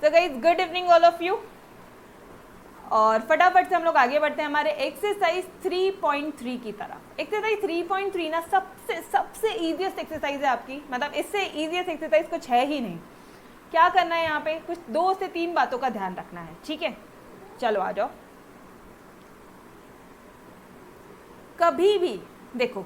तो guys good evening all of you. और फटाफट से हम लोग आगे बढ़ते हैं हमारे एक्सरसाइज 3.3 की तरफ। एक्सरसाइज 3.3 ना सबसे ईजीएस्ट एक्सरसाइज है आपकी, मतलब इससे ईजीएस्ट एक्सरसाइज कुछ है ही नहीं। क्या करना है यहाँ पे, कुछ 2 से 3 बातों का ध्यान रखना है, ठीक है। चलो आ जाओ। कभी भी देखो,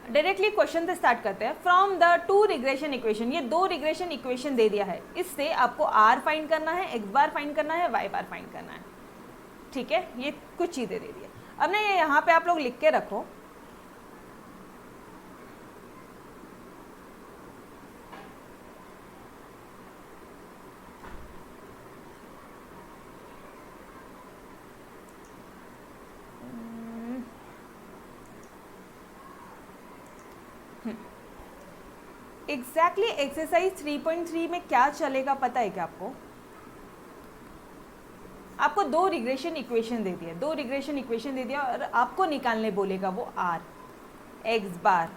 डायरेक्टली क्वेश्चन से स्टार्ट करते हैं। फ्रॉम द 2 रिग्रेशन इक्वेशन, ये 2 रिग्रेशन इक्वेशन दे दिया है, इससे आपको आर फाइंड करना है, एक्स बार फाइंड करना है, वाई बार फाइंड करना है, ठीक है। ये कुछ चीज़ें दे दी है। अब ना ये यहाँ पे आप लोग लिख के रखो, एग्जैक्टली एक्सरसाइज 3.3 में क्या चलेगा पता है क्या आपको? आपको 2 रिग्रेशन इक्वेशन दे दिया, 2 रिग्रेशन इक्वेशन दे दिया और आपको निकालने बोलेगा वो आर एक्स बार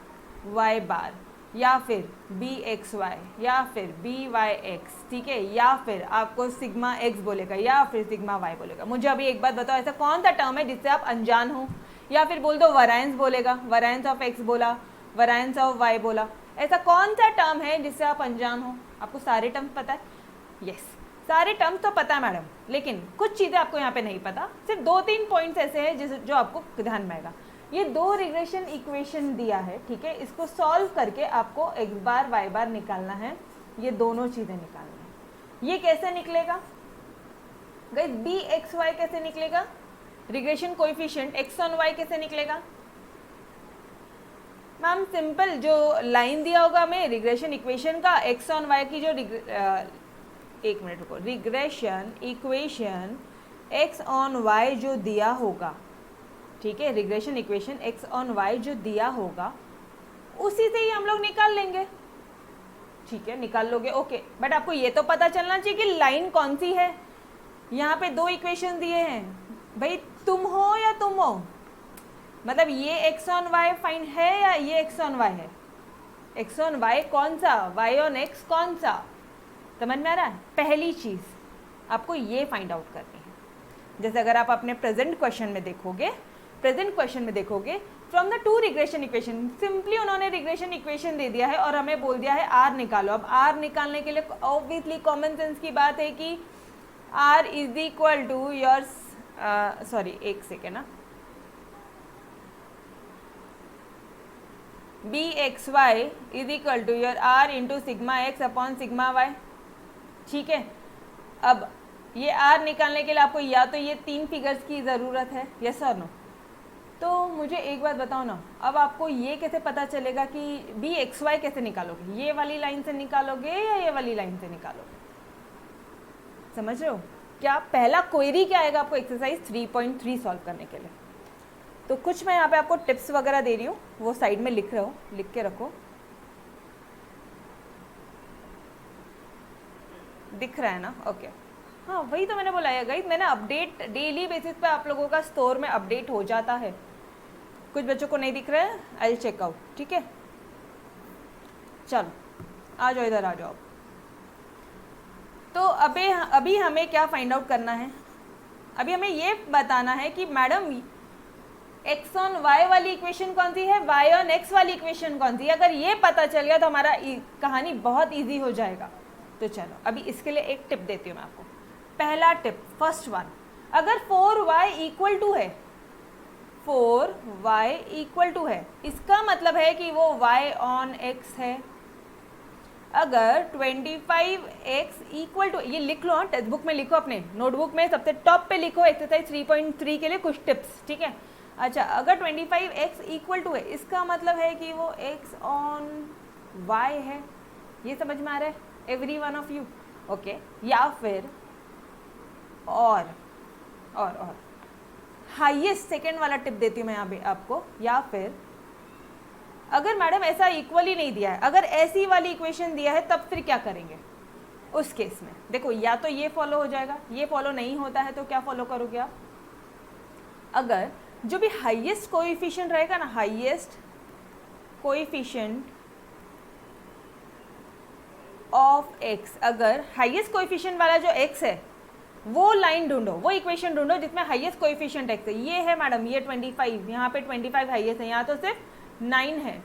वाई बार या फिर बी एक्स वाई या फिर बी वाई एक्स, ठीक है, या फिर आपको सिग्मा एक्स बोलेगा या फिर सिग्मा वाई बोलेगा। मुझे अभी एक बात बताओ, ऐसा कौन सा टर्म है जिससे आप अनजान हो? या फिर बोल दो वरायंस बोलेगा, वरायंस ऑफ एक्स बोला, वरायंस ऑफ वाई बोला, ऐसा कौन सा टर्म है जिससे आप अनजान हो? आपको सारे टर्म्स पता है? यस, सारे टर्म्स तो पता है मैडम, लेकिन कुछ चीज़ें आपको यहाँ पे नहीं पता। सिर्फ 2-3 पॉइंट्स ऐसे हैं जो आपको ध्यान में आएगा। ये 2 रिग्रेशन इक्वेशन दिया है, ठीक है, इसको सॉल्व करके आपको एक्स बार वाई बार निकालना है, ये दोनों चीज़ें निकालनी है। ये कैसे निकलेगा गाइस? बी एक्स वाई कैसे निकलेगा? Regression coefficient x on y कैसे निकलेगा? मैम सिंपल, जो लाइन दिया होगा हमें रिग्रेशन इक्वेशन का, एक्स ऑन वाई की जो एक मिनट रुको, regression equation x on y जो दिया होगा, ठीक है, regression equation x on y जो दिया होगा उसी से ही हम लोग निकाल लेंगे, ठीक है, निकाल लोगे, ओके। बट आपको ये तो पता चलना चाहिए कि लाइन कौन सी है। यहाँ पे 2 इक्वेशन दिए हैं भाई, तुम हो या तुम हो, मतलब ये एक्स ऑन वाई फाइन है या ये एक्स ऑन वाई है? एक्स ऑन वाई कौन सा, वाई ऑन एक्स कौन सा? समझ में आ रहा है? पहली चीज़ आपको ये फाइंड आउट करनी है। जैसे अगर आप अपने प्रेजेंट क्वेश्चन में देखोगे, from the 2 regression equation, simply उन्होंने रिग्रेशन इक्वेशन दे दिया है और हमें बोल दिया है आर निकालो। अब आर निकालने के लिए ऑब्वियसली कॉमन सेंस की बात है कि r is equal to your, sorry एक सेकेंड ना, b x y is equal to your r into sigma x upon sigma y, ठीक है। अब ये आर निकालने के लिए आपको या तो ये 3 फिगर्स की ज़रूरत है, यस और नो? तो मुझे एक बात बताओ ना, अब आपको ये कैसे पता चलेगा कि बी एक्स वाई कैसे निकालोगे? ये वाली लाइन से निकालोगे या ये वाली लाइन से निकालोगे? समझ रहे हो क्या? पहला क्वेरी क्या आएगा आपको एक्सरसाइज 3.3 सॉल्व करने के लिए? तो कुछ मैं यहाँ पे आपको टिप्स वगैरह दे रही हूँ, वो साइड में लिख के रखो, दिख रहा है ना? ओके, हाँ वही तो मैंने बोला है गाइस, मैंने अपडेट डेली बेसिस पे आप लोगों का स्टोर में अपडेट हो जाता है। कुछ बच्चों को नहीं दिख रहा है, आई विल चेक आउट, ठीक है। चलो आ जाओ, इधर आ जाओ। तो अभी हमें क्या फाइंड आउट करना है? अभी हमें ये बताना है कि मैडम एक्स ऑन वाई वाली इक्वेशन कौन सी है, वाई ऑन एक्स वाली इक्वेशन कौन सी है। अगर ये पता चल गया तो हमारा कहानी बहुत ईजी हो जाएगा। तो चलो अभी इसके लिए एक टिप देती हूँ मैं आपको। पहला टिप, फर्स्ट वन, अगर 4y इक्वल टू है, 4y इक्वल टू है, इसका मतलब है कि वो y ऑन x है। अगर 25x इक्वल टू, ये लिख लो, टेक्स्ट बुक में लिखो, अपने नोटबुक में सबसे टॉप पे लिखो एक्सरसाइज 3.3 के लिए कुछ टिप्स, ठीक है। अच्छा, अगर 25x इक्वल टू है, इसका मतलब है कि वो x ऑन y है। ये समझ में आ रहा है every one of you? Okay. या फिर और हाईएस्ट सेकेंड वाला टिप देती हूँ मैं यहाँ पे आपको। या फिर अगर मैडम ऐसा इक्वल ही नहीं दिया है, अगर ऐसी वाली इक्वेशन दिया है, तब फिर क्या करेंगे उस केस में? देखो, या तो ये फॉलो हो जाएगा, ये फॉलो नहीं होता है तो क्या फॉलो करोगे आप? अगर जो भी हाईएस्ट कोएफिशिएंट रहेगा ना, हाईएस्ट कोएफिशिएंट ऑफ x, अगर हाईएस्ट कोएफिशिएंट वाला जो x है वो लाइन ढूंढो, वो इक्वेशन ढूंढो जिसमें हाईएस्ट कोएफिशिएंट x है। ये है मैडम, ये 25, यहाँ पे 25 हाईएस्ट है, यहाँ तो सिर्फ 9 है।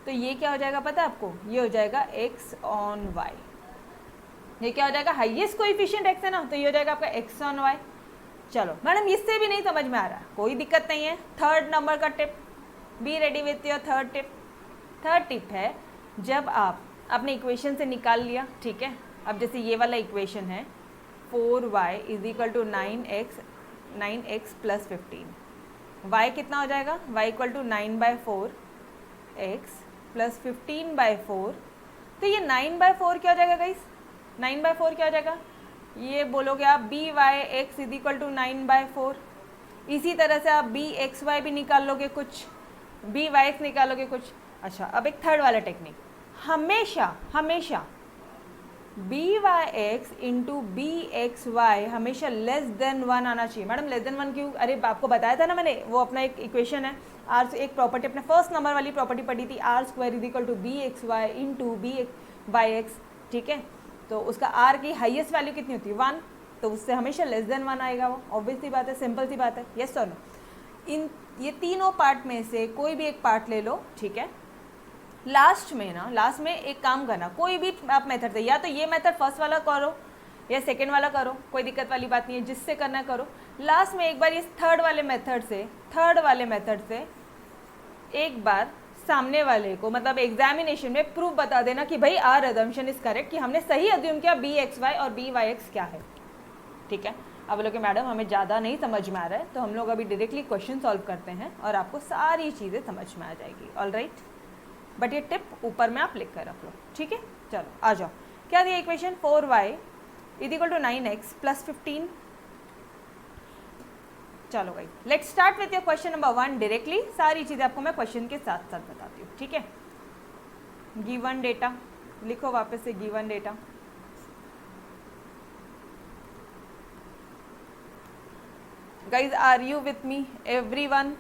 तो ये क्या हो जाएगा पता है आपको, ये हो जाएगा x ऑन y। ये क्या हो जाएगा, हाईएस्ट कोएफिशिएंट x है ना, तो ये हो जाएगा आपका x ऑन y। चलो मैडम इससे भी नहीं समझ में आ रहा, कोई दिक्कत नहीं है। थर्ड नंबर का tip, be ready with your third tip. Third tip है, जब आप अपने इक्वेशन से निकाल लिया, ठीक है, अब जैसे ये वाला इक्वेशन है 4y is equal to 9x plus 15, y कितना हो जाएगा, y equal to 9/4x plus 15/4। तो ये 9/4 क्या हो जाएगा गाइस, 9/4 क्या हो जाएगा, ये बोलोगे आप by(x) इज इक्वल टू 9/4। इसी तरह से आप bxy भी निकाल लोगे कुछ, byx निकालोगे कुछ। अच्छा, अब एक थर्ड वाला टेक्निक, हमेशा byx इंटू bxy हमेशा लेस देन 1 आना चाहिए। मैडम लेस देन 1 क्यों, अरे आपको बताया था ना मैंने, वो अपना एक इक्वेशन है आर, एक प्रॉपर्टी अपने फर्स्ट नंबर वाली प्रॉपर्टी पढ़ी थी, r² is equal to bxy into byx, ठीक है। तो उसका r की हाईएस्ट वैल्यू कितनी होती है 1, तो उससे हमेशा लेस देन 1 आएगा, वो ऑब्वियस सी बात है, सिंपल सी बात है, यस और नो। इन ये तीनों पार्ट में से कोई भी एक पार्ट ले लो, ठीक है। लास्ट में एक काम करना, कोई भी आप मेथड से, या तो ये मेथड फर्स्ट वाला करो या सेकेंड वाला करो, कोई दिक्कत वाली बात नहीं है, जिससे करना है करो। लास्ट में एक बार इस थर्ड वाले मेथड से एक बार सामने वाले को, मतलब एग्जामिनेशन में प्रूफ बता देना कि भाई आर अजम्पशन इज करेक्ट, कि हमने सही अज्यूम किया bxy और byx क्या है, ठीक है। अब लोग मैडम हमें ज़्यादा नहीं समझ में आ रहा है, तो हम लोग अभी डायरेक्टली क्वेश्चन सॉल्व करते हैं और आपको सारी चीज़ें समझ में आ जाएगी, ऑल राइट। बट ये टिप ऊपर में आप लिख कर रख लो, ठीक है। चलो आ जाओ, क्या दिया equation, 4y is equal to 9x plus 15। चलो भाई let's start with your question number 1 directly. सारी चीज़ें आपको मैं क्वेश्चन के साथ साथ बताती हूँ, ठीक है। गिवन डेटा लिखो वापस से, given data. Guys are you with me everyone,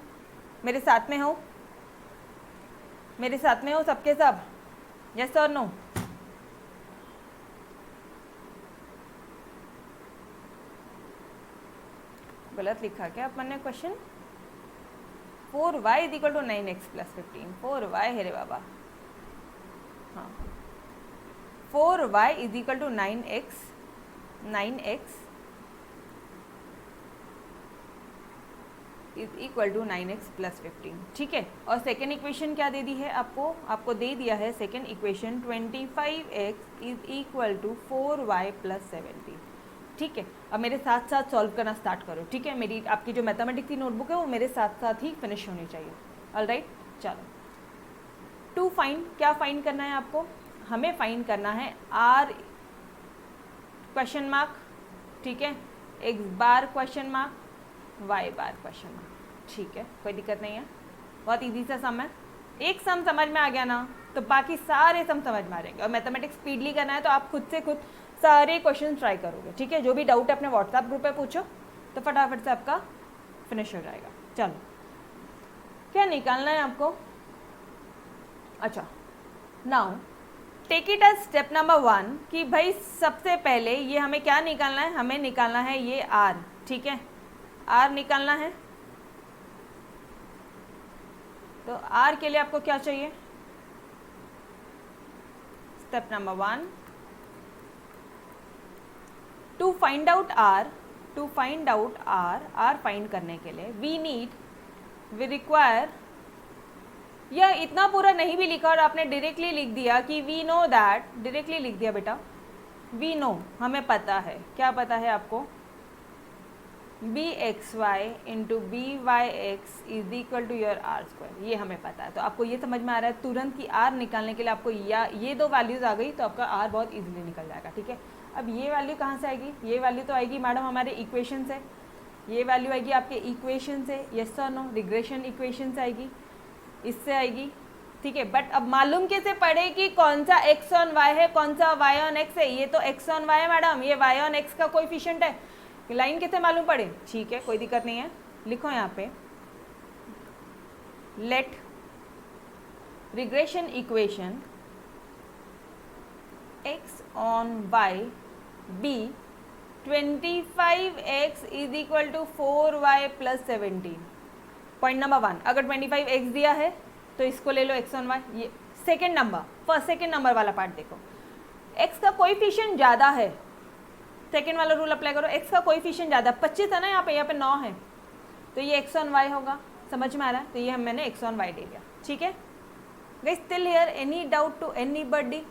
मेरे साथ में हो, मेरे साथ में हो सबके सब, यस और नो। गलत लिखा क्या अपन ने question, 4y is equal to 9x plus 15, 4y है रे बाबा, हाँ 4y is equal to 9x is equal to 9x plus 15, ठीक है। और सेकेंड इक्वेशन क्या दे दी है आपको दे दिया है second equation 25x is equal to 4y plus 17, ठीक है। अब मेरे साथ साथ सॉल्व करना स्टार्ट करो, ठीक है। मेरी आपकी जो मैथमेटिक्स की नोटबुक है वो मेरे साथ साथ ही फिनिश होनी चाहिए, ऑल राइट। चलो टू फाइंड, क्या फाइंड करना है आपको, हमें फाइंड करना है r क्वेश्चन मार्क, ठीक है, x बार क्वेश्चन मार्क, y बार क्वेश्चन मार्क, ठीक है, कोई दिक्कत नहीं है, बहुत इजी सा सम है। एक सम समझ में आ गया ना तो बाकी सारे सम समझ में आ जाएंगे। और मैथमेटिक्स स्पीडली करना है तो आप खुद से खुद सारे क्वेश्चन ट्राई करोगे, ठीक है। जो भी डाउट है अपने व्हाट्सएप ग्रुप पे पूछो तो फटाफट से आपका फिनिश हो जाएगा। चलो क्या निकालना है आपको, अच्छा now take it as step number 1 कि भाई सबसे पहले ये हमें क्या निकालना है, हमें निकालना है ये r, ठीक है, r निकालना है। तो r के लिए आपको क्या चाहिए, step number 1 to find out r, r find करने के लिए वी रिक्वायर, या इतना पूरा नहीं भी लिखा और आपने डायरेक्टली लिख दिया कि वी नो दैट, डायरेक्टली लिख दिया बेटा, वी नो हमें पता है, क्या पता है आपको, bxy into byx is equal to your r², ये हमें पता है। तो आपको ये समझ में आ रहा है तुरंत कि r निकालने के लिए आपको या ये दो वैल्यूज़ आ गई तो आपका r बहुत इजीली निकल जाएगा, ठीक है। अब ये वैल्यू कहाँ से आएगी, ये वैल्यू तो आएगी मैडम हमारे इक्वेशन से, ये वैल्यू आएगी आपके इक्वेशन से, यस और नो, रिग्रेशन इक्वेशन से आएगी, इससे आएगी, ठीक है। बट अब मालूम कैसे पड़े कि कौन सा x ऑन y है, कौन सा y ऑन x है, ये तो x ऑन y है मैडम, ये y ऑन x का कोएफिशिएंट है, लाइन कैसे मालूम पड़े, ठीक है, कोई दिक्कत नहीं है। लिखो यहाँ पे let regression equation x on y b 25x is equal to 4y plus 17। Point number 1, अगर 25x दिया है तो इसको ले लो x ऑन y। ये सेकेंड नंबर वाला पार्ट देखो, x का कोएफिशिएंट ज़्यादा है, सेकेंड वाला रूल अप्लाई करो, x का कोएफिशिएंट ज़्यादा, 25 है ना यहाँ पे 9 है, तो ये x ऑन y होगा। समझ में आ रहा है? तो ये मैंने x ऑन y ले लिया। ठीक है guys, still here any doubt to anybody?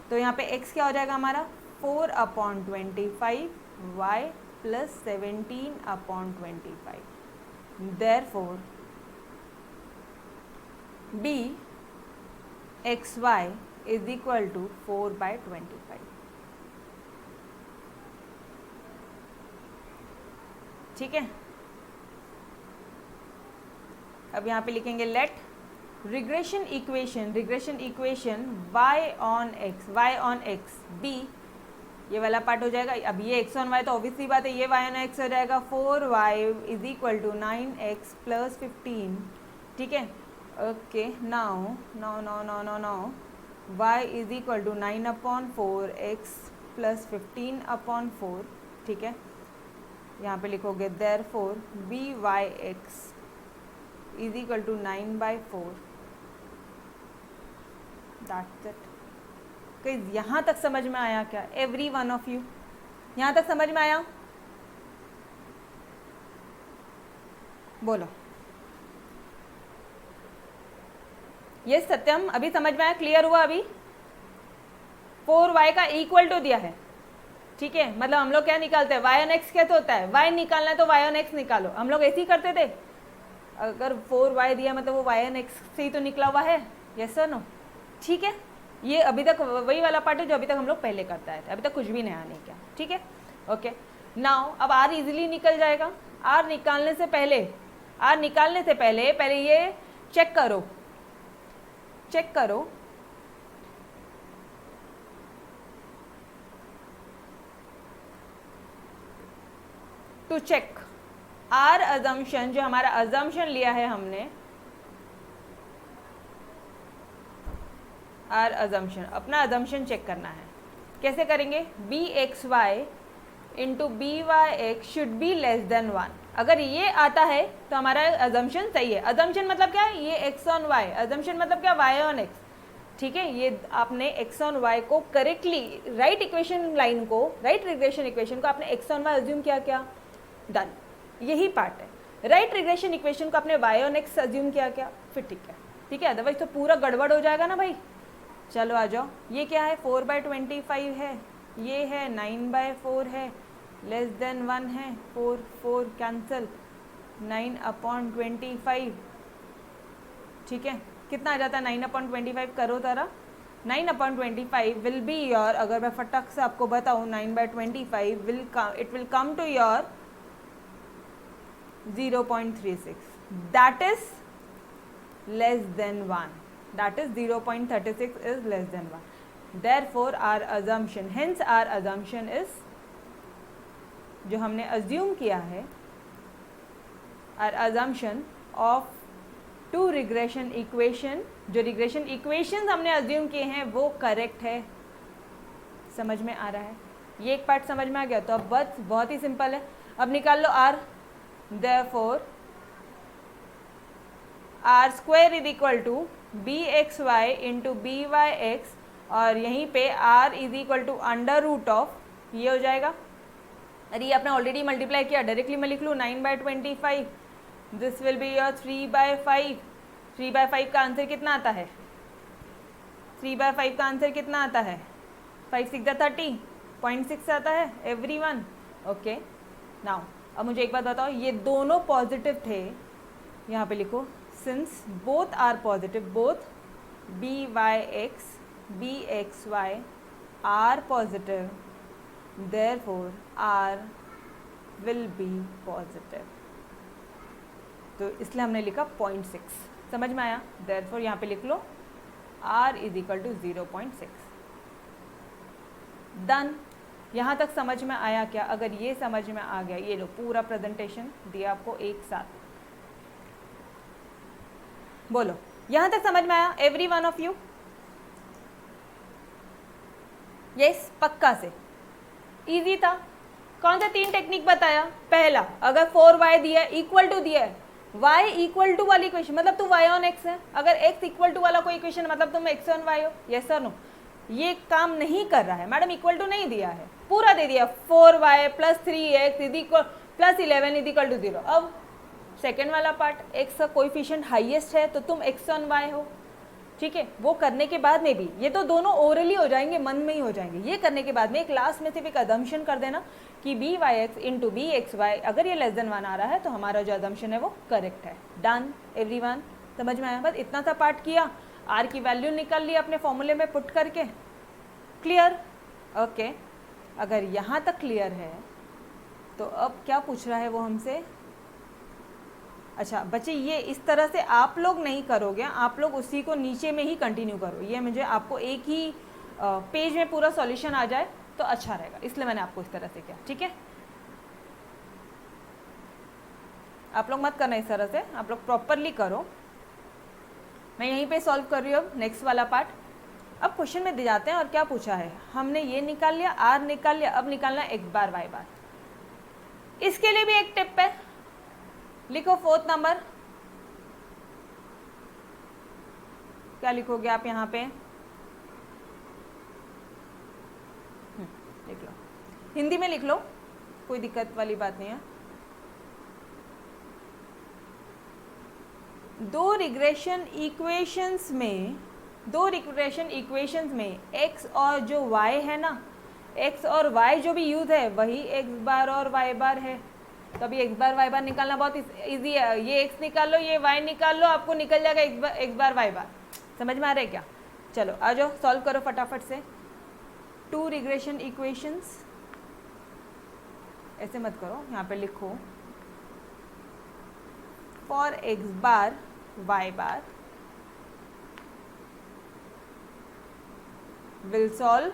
तो यहाँ पे x क्या हो जाएगा हमारा 4/25 y plus 17/25। Therefore b xy is equal to 4/25। ठीक है, अब यहाँ पे लिखेंगे let regression equation y on x b, ये वाला पार्ट हो जाएगा। अब ये x ऑन y तो ऑब्वियसली बात है, ये y ऑन x हो जाएगा 4y is equal to 9x plus 15। ठीक है, okay, now y is equal to 9/4x plus 15/4। ठीक है, यहाँ पे लिखोगे therefore byx is equal to 9/4। That's it. यहाँ तक समझ में आया क्या? एवरी वन ऑफ यू यहाँ तक समझ में आया? बोलो। ये सत्यम अभी समझ में आया? क्लियर हुआ? अभी 4y का इक्वल टू दिया है। ठीक है, मतलब हम लोग क्या निकालते हैं, y ऑन x कैसे होता है, y निकालना है तो y ऑन x निकालो। हम लोग ऐसे ही करते थे, अगर 4y दिया मतलब वो y ऑन x से ही तो निकला हुआ है। यस और नो? ठीक है, ये अभी तक वही वाला पार्ट है जो अभी तक हम लोग पहले करता है, अभी तक कुछ भी नया नहीं किया। ठीक है, ओके। नाउ अब r इजीली निकल जाएगा। r निकालने से पहले ये चेक करो टू चेक आर अजम्पशन, जो हमारा अजम्पशन लिया है हमने, आर अजम्पशन, अपना अजम्पशन चेक करना है। कैसे करेंगे? bxy into byx should be less than 1। अगर ये आता है तो हमारा अजम्पशन सही है। अजम्पशन मतलब क्या है? ये x ऑन y। अजम्पशन मतलब क्या? y on x। ठीक है, ये आपने x ऑन y को करेक्टली, राइट इक्वेशन लाइन को, राइट रिग्रेशन इक्वेशन को आपने x ऑन y अज्यूम किया क्या? डन, यही पार्ट है। राइट रिग्रेशन इक्वेशन को आपने y ऑन x अज्यूम किया क्या? फिर ठीक है, अदरवाइज तो पूरा गड़बड़ हो जाएगा ना भाई। चलो आ जाओ, ये क्या है? 4/25 है, ये है 9/4 है, लेस देन 1 है, 4 कैंसल, 9/25। ठीक है, कितना आ जाता है 9/25? करो तारा, 9/25 विल बी योर, अगर मैं फटक से आपको बताऊँ, 9/25 it will come to your 0.36, that is less than 1, that is 0.36 is less than 1. Therefore our assumption, hence our assumption is, जो हमने assume किया है, our assumption of two regression equation, जो regression equations हमने assume किए हैं वो correct है। समझ में आ रहा है? ये एक पार्ट समझ में आ गया। तो अब बस बहुत ही सिंपल है, अब निकाल लो r। therefore r square is equal to bxy into byx, और यहीं पे r is equal to under root of, ये हो जाएगा, अरे ये आपने ऑलरेडी मल्टीप्लाई किया, डायरेक्टली मैं लिख लूँ 9/25, दिस विल बी योर 3/5। 3/5 का आंसर कितना आता है? 3/5 का आंसर कितना आता है? 5 6 30, 0.6 आता है एवरी वन। ओके, नाउ अब मुझे एक बात बताओ, ये दोनों पॉजिटिव थे, यहाँ पे लिखो, since both are positive, both byx bxy are positive, therefore r will be positive। तो इसलिए हमने लिखा 0.6। समझ में आया? therefore यहाँ पे लिख लो r is equal to 0.6। Done. यहाँ तक समझ में आया क्या? अगर ये समझ में आ गया, ये लो पूरा प्रेजेंटेशन दिया आपको एक साथ, बोलो यहाँ तक समझ में आया? Every one of you? Yes, पक्का से इजी था। कौन सा 3 टेक्निक बताया? पहला, अगर 4y दिया है, इक्वल टू दिया है, y इक्वल टू वाली इक्वेशन मतलब तू y ऑन x है, अगर x इक्वल टू वाला कोई इक्वेशन मतलब तुम x ऑन y हो, यस और नो? ये काम नहीं कर रहा है मैडम, इक्वल टू नहीं दिया है, पूरा दे दिया 4y plus 3x plus 11 is equal to 0। अब सेकेंड वाला पार्ट, x का कोएफिशिएंट हाईएस्ट है तो तुम x ऑन y हो, ठीक है। वो करने के बाद में भी, ये तो दोनों ओरली हो जाएंगे, मन में ही हो जाएंगे। ये करने के बाद में एक लास्ट में सिर्फ एक अजम्पशन कर देना कि b y x into b x y, अगर ये लेस देन 1 आ रहा है तो हमारा जो अजम्पशन है वो करेक्ट है। डन एवरीवन, समझ में आया? बस इतना सा पार्ट किया, आर की वैल्यू निकाल ली अपने फॉर्मूले में पुट करके, क्लियर? ओके, अगर यहाँ तक क्लियर है तो अब क्या पूछ रहा है वो हमसे? अच्छा बच्चे, ये इस तरह से आप लोग नहीं करोगे, आप लोग उसी को नीचे में ही कंटिन्यू करो। ये मुझे आपको एक ही पेज में पूरा सॉल्यूशन आ जाए तो अच्छा रहेगा, इसलिए मैंने आपको इस तरह से किया, ठीक है। आप लोग मत करना इस तरह से, आप लोग प्रॉपरली करो। मैं यहीं पे सॉल्व कर रही हूँ अब नेक्स्ट वाला पार्ट। अब क्वेश्चन में दे जाते हैं और क्या पूछा है हमने, ये निकाल लिया, आर निकाल लिया, अब निकालना है एक्स बार वाई बार। इसके लिए भी एक टिप है, लिखो 4th नंबर। क्या लिखोगे आप यहाँ पे? लिख लो, हिंदी में लिख लो, कोई दिक्कत वाली बात नहीं है। दो रिग्रेशन इक्वेशंस में x और जो y है ना, x और y जो भी यूज है वही x बार और y बार है। तो अभी x बार y बार निकालना बहुत इजी है, ये x निकाल लो, ये y निकाल लो, आपको निकल जाएगा x बार y बार। समझ में आ रहा है क्या? चलो आ जाओ, सॉल्व करो फटाफट से। 2 रिग्रेशन इक्वेशंस, ऐसे मत करो, यहाँ पे लिखो for x bar y bar will solve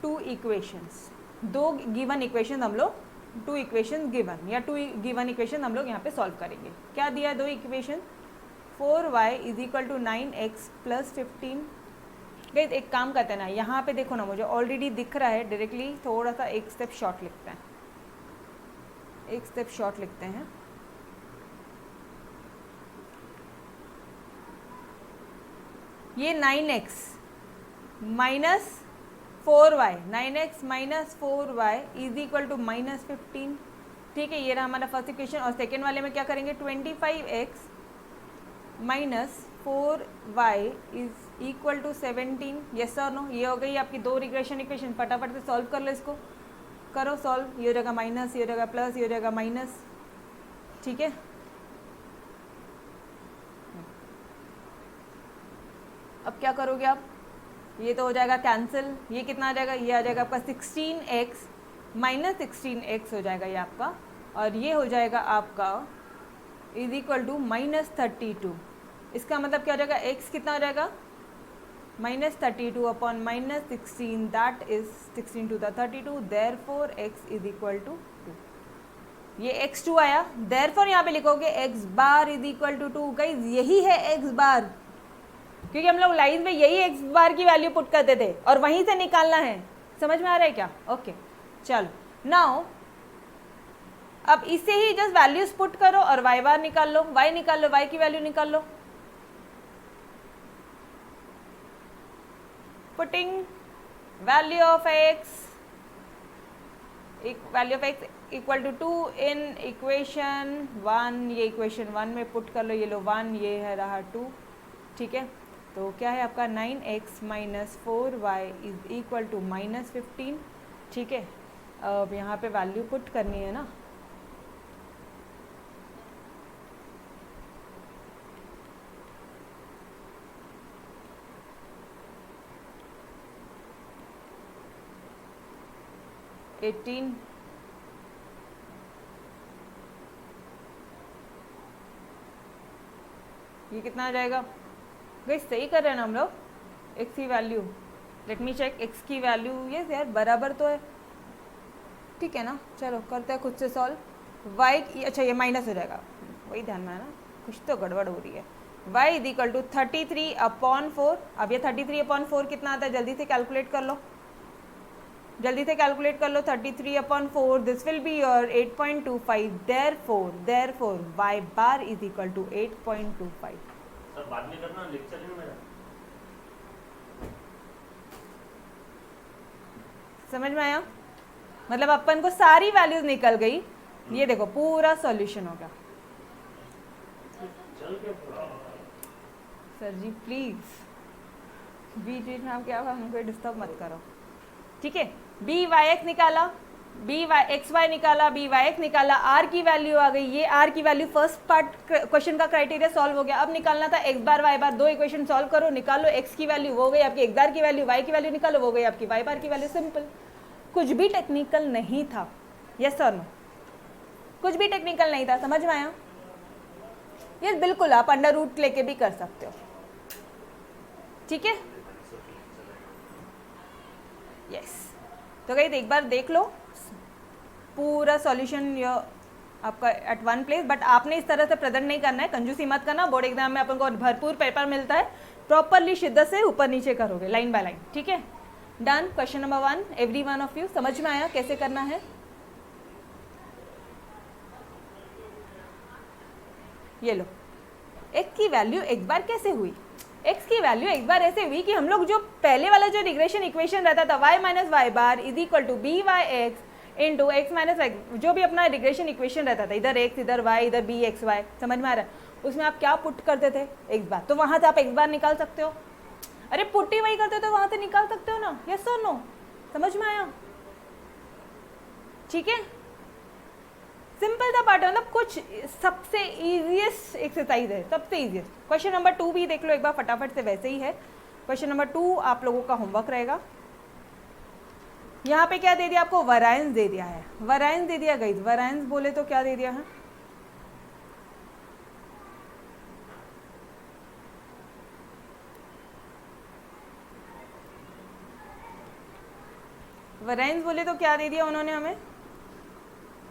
2 equations. 2 given equation हम लोग, 2 इक्वेशन गिवन या 2 गिवन इक्वेशन हम लोग यहाँ पे सॉल्व करेंगे। क्या दिया है 2 equation? 4y is equal to 9x plus 15। Guys एक काम करते हैं ना, यहाँ पे देखो ना, मुझे ऑलरेडी दिख रहा है, डायरेक्टली थोड़ा सा एक स्टेप शॉर्ट लिखते हैं, एक स्टेप शॉर्ट लिखते हैं। ये 9x minus 4y, 9x minus 4y is equal to minus 15, ठीक है। ये रहा हमारा फर्स्ट इक्वेशन। और सेकेंड वाले में क्या करेंगे? 25x minus 4y is equal to 17। Yes और नो? ये हो गई आपकी 2 रिग्रेशन इक्वेशन। फटाफट से सॉल्व कर लो इसको, करो सॉल्व। ये हो जाएगा माइनस, ये हो जाएगा प्लस, ये हो जाएगा माइनस, ठीक है। अब क्या करोगे आप? ये तो हो जाएगा कैंसिल, ये कितना आ जाएगा? ये आ जाएगा आपका 16x माइनस 16x हो जाएगा ये आपका, और ये हो जाएगा आपका इज इक्वल टू माइनस 32। इसका मतलब क्या हो जाएगा? x कितना हो जाएगा? Minus 32 upon minus 16, that is 16 to the 32, therefore x is equal to 2। ये x2 आया, देयरफॉर यहाँ पे लिखोगे x bar is equal to 2। Guys यही है x बार, क्योंकि हम लोग लाइन में यही x बार की वैल्यू पुट करते थे और वहीं से निकालना है। समझ में आ रहा है क्या? ओके चलो नाउ अब इसे ही जस्ट वैल्यूज पुट करो और y बार निकाल लो, y निकाल लो, y की वैल्यू निकाल लो। Putting value of x equal to 2 in equation 1, ये इक्वेशन 1 में पुट कर लो, ये लो 1, ये है रहा 2, ठीक है। तो क्या है आपका 9x minus 4y is equal to minus 15, ठीक है। अब यहाँ पे वैल्यू पुट करनी है ना, ये कितना आ जाएगा? गाइस सही कर रहे हैं ना हम लोग? x की value, let me check, x की वैल्यू ये यार बराबर तो है, ठीक है ना। चलो करते हैं खुद से सॉल्व। y, अच्छा ये माइनस हो जाएगा, वही ध्यान में है ना, कुछ तो गड़बड़ हो रही है। y is equal to 33/4। अब ये 33/4 कितना आता है, जल्दी से कैलकुलेट कर लो, जल्दी से कैलकुलेट कर लो। 33/4 this will be your 8.25। Therefore y bar is equal to 8.25। Sir बाद में करना, लेक्चर है मेरा। समझ में आया? मतलब अपन को सारी वैल्यूज निकल गई। ये देखो पूरा सॉल्यूशन होगा। चल के पूरा सर जी प्लीज बीच बीच में आप क्या हमको डिस्टर्ब मत करो, ठीक है। बी वाई एक्स निकाला, बी वाई एक्स वाई निकाला, बी वाई एक्स निकाला, आर की वैल्यू आ गई। ये आर की वैल्यू फर्स्ट पार्ट क्वेश्चन का क्राइटेरिया सॉल्व हो गया। अब निकालना था एक्स बार वाई बार। दो इक्वेशन सॉल्व करो, निकालो एक्स की वैल्यू, वो गई आपकी एक्स बार की वैल्यू, वाई की वैल्यू निकालो, वो गई आपकी वाई बार की वैल्यू। सिंपल, कुछ भी टेक्निकल नहीं था। यस और नो, कुछ भी टेक्निकल नहीं था। समझ में आया? यस बिल्कुल, आप अंडर रूट लेके भी कर सकते हो, ठीक है। यस तो गाइस एक बार देख लो पूरा सॉल्यूशन आपका एट वन प्लेस। बट आपने इस तरह से प्रेजेंट नहीं करना है, कंजूसी मत करना। बोर्ड एग्जाम में अपन को भरपूर पेपर मिलता है, प्रॉपरली शिद्दत से ऊपर नीचे करोगे लाइन बाय लाइन, ठीक है। Done. Question number 1 every one of you समझ में आया कैसे करना है? ये लो, एक्स की वैल्यू एक बार कैसे हुई? एक्स की वैल्यू एक बार ऐसे हुई कि हम लोग जो पहले वाला जो रिग्रेशन इक्वेशन रहता था y minus y bar is equal to b y x into x minus y, जो भी अपना रिग्रेशन इक्वेशन रहता था, इधर x इधर y इधर बी एक्स वाई, समझ में आ रहा है? उसमें आप क्या पुट करते थे? एक्स बार। तो वहां से आप एक्स बार निकाल सकते हो। अरे पुट ही वही करते हो तो वहां से निकाल सकते हो ना। यस और नो? समझ में आया? ठीक है, सिंपल सा पार्ट है, मतलब कुछ सबसे इजीएस्ट एक्सरसाइज है, सबसे इजीएस्ट। क्वेश्चन नंबर 2 भी देख लो एक बार फटाफट से, वैसे ही है। क्वेश्चन नंबर 2 आप लोगों का होमवर्क रहेगा। यहाँ पे क्या दे दिया आपको? वरायंस दे दिया है। वरायंस दे दिया गाइस, वरायंस बोले तो क्या दे दिया है? वरायंस बोले तो क्या दे दिया उन्होंने हमें?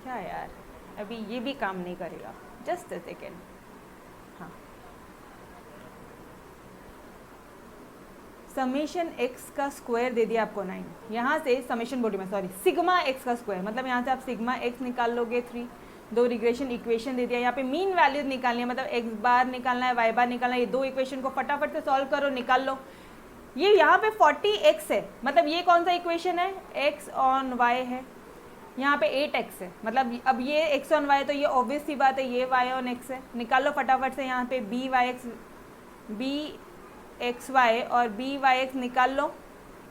क्या यार, अभी ये भी काम नहीं करेगा, जस्ट अ सेकेंड। हाँ, समेशन एक्स का स्क्वायर दे दिया आपको 9। यहाँ से समेशन बॉडी में सॉरी सिग्मा एक्स का स्क्वायर, मतलब यहाँ से आप सिग्मा एक्स निकाल लोगे 3। दो रिग्रेशन इक्वेशन दे दिया, यहाँ पे मीन वैल्यूज निकालनी है, मतलब एक्स बार निकालना है, वाई बार निकालना है। ये दो इक्वेशन को फटाफट से सॉल्व करो, निकाल लो। ये यहाँ पे 40x है, मतलब ये कौन सा इक्वेशन है? x ऑन y है। यहाँ पे 8x है, मतलब अब ये x ऑन y, तो ये ऑब्वियस सी बात है ये y ऑन x है। निकाल लो फटाफट से। यहाँ पे bx और byx निकाल लो,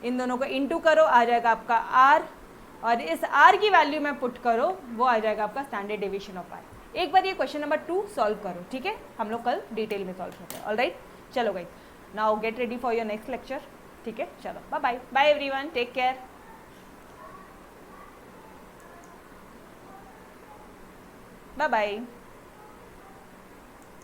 इन दोनों को इंटू करो, आ जाएगा आपका r, और इस r की वैल्यू में पुट करो, वो आ जाएगा आपका स्टैंडर्ड डेविएशन ऑफ y। एक बार ये क्वेश्चन नंबर 2 सॉल्व करो, ठीक है। हम लोग कल डिटेल में सॉल्व करते हैं। ऑलराइट, चलो guys, now get ready for your next lecture, ठीक है। चलो bye bye, bye everyone, take care, bye bye.